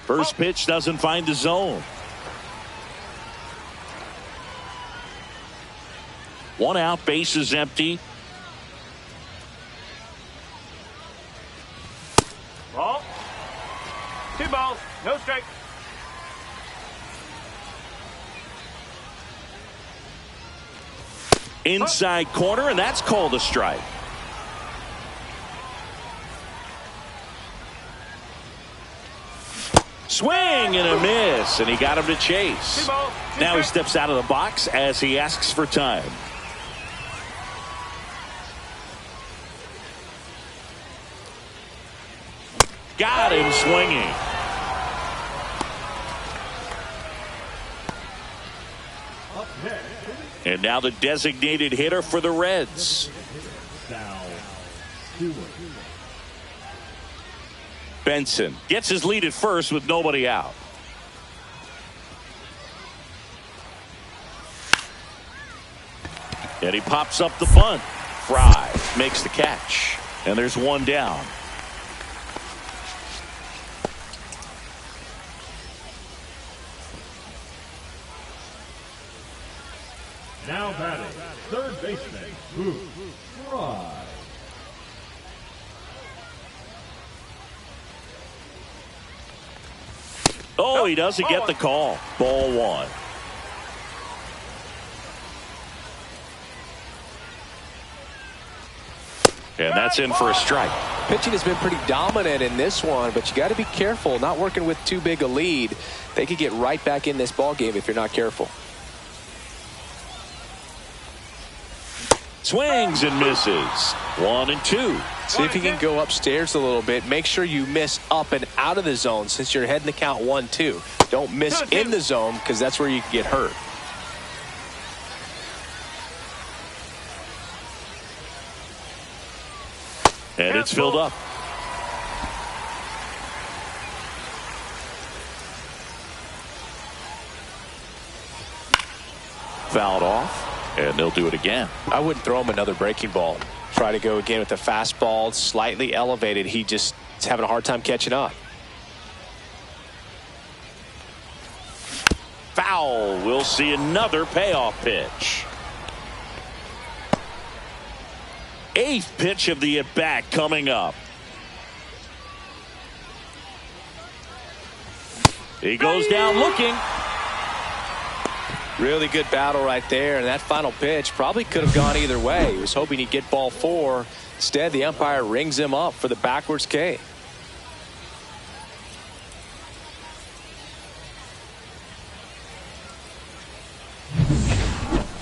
First pitch doesn't find the zone. 1 out, bases empty. Ball. 2 balls, no strike. Inside corner, and that's called a strike. Swing and a miss, and he got him to chase. Now he steps out of the box as he asks for time. Got him swinging. And now the designated hitter for the Reds. Benson gets his lead at first with nobody out. And he pops up the bunt. Frye makes the catch. And there's 1 down. Now batting, third baseman, Boof, Frye. Oh, he doesn't get the call. Ball one. And that's in for a strike. Pitching has been pretty dominant in this one, but you got to be careful. Not working with too big a lead. They could get right back in this ball game if you're not careful. Swings and misses. 1 and 2. See if you can go upstairs a little bit. Make sure you miss up and out of the zone since you're heading to count 1-2. Don't miss in the zone because that's where you can get hurt. And it's filled up. Fouled off, and they'll do it again. I wouldn't throw him another breaking ball. Try to go again with the fastball, slightly elevated. He just is having a hard time catching up. Foul. We'll see another payoff pitch. 8th pitch of the at-bat coming up. He goes down looking. Really good battle right there, and that final pitch probably could have gone either way. He was hoping he'd get ball 4. Instead, the umpire rings him up for the backwards K.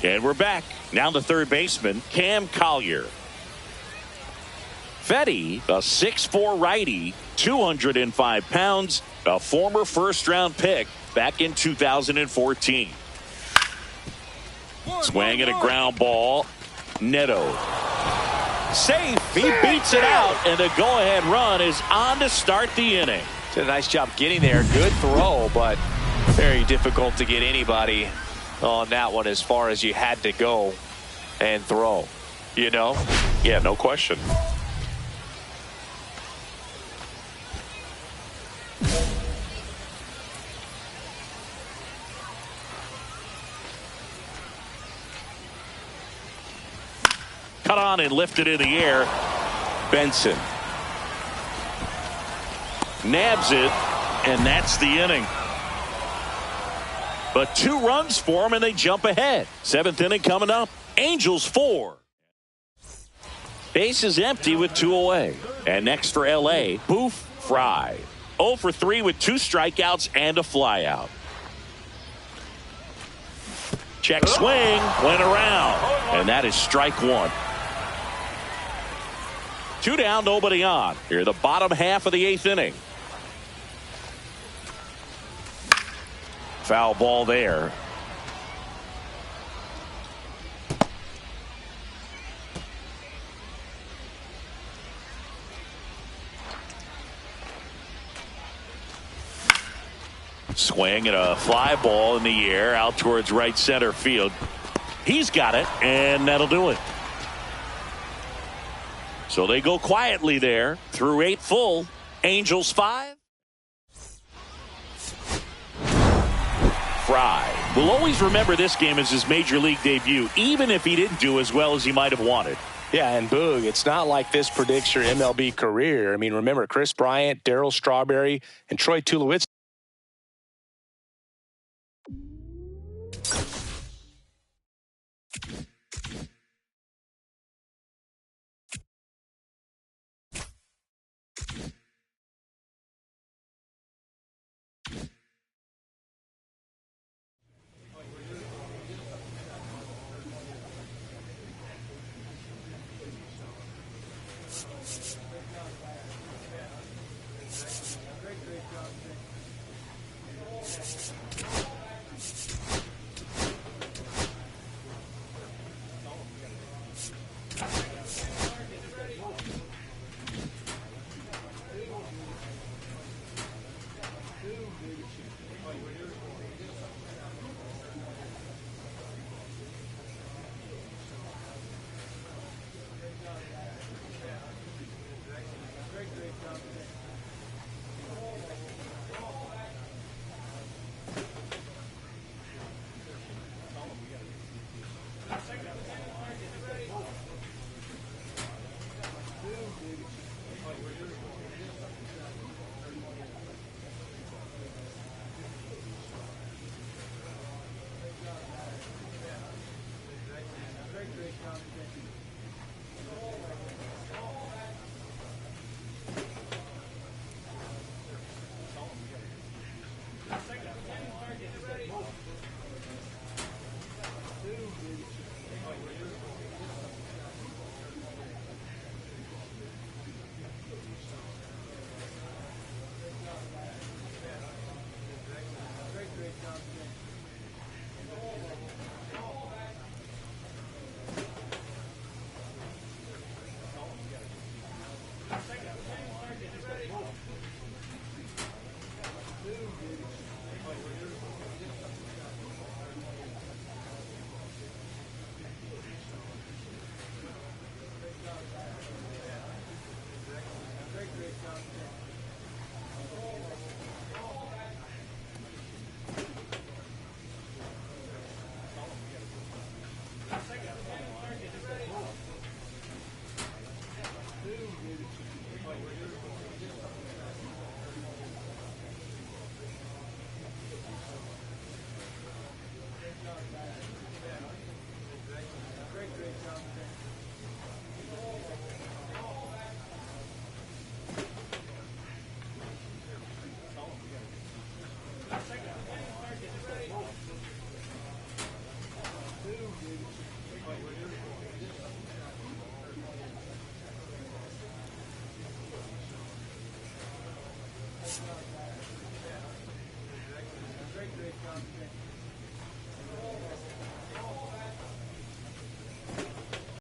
And we're back. Now the third baseman, Cam Collier. Fetty, a 6'4" righty, 205 pounds, a former first-round pick back in 2014. Swing and a ground ball. Neto. Safe. He beats it out, and the go-ahead run is on to start the inning. Did a nice job getting there. Good throw, but very difficult to get anybody on that one as far as you had to go and throw. You know? Yeah, no question. Cut on and lifted in the air. Benson nabs it, and that's the inning. But 2 runs for him, and they jump ahead. 7th inning coming up. Angels 4. Base is empty with 2 away. And next for L.A., Boof, Frye. 0 for 3 with 2 strikeouts and a flyout. Check swing, went around, and that is strike 1. 2 down, nobody on. Here, the bottom half of the 8th inning. Foul ball there. Swing and a fly ball in the air out towards right center field. He's got it, and that'll do it. So they go quietly there through 8 full. Angels 5. Frye will always remember this game as his major league debut, even if he didn't do as well as he might have wanted. Yeah, and Boog, it's not like this predicts your MLB career. I mean, remember Chris Bryant, Darryl Strawberry, and Troy Tulowitzki. Great job.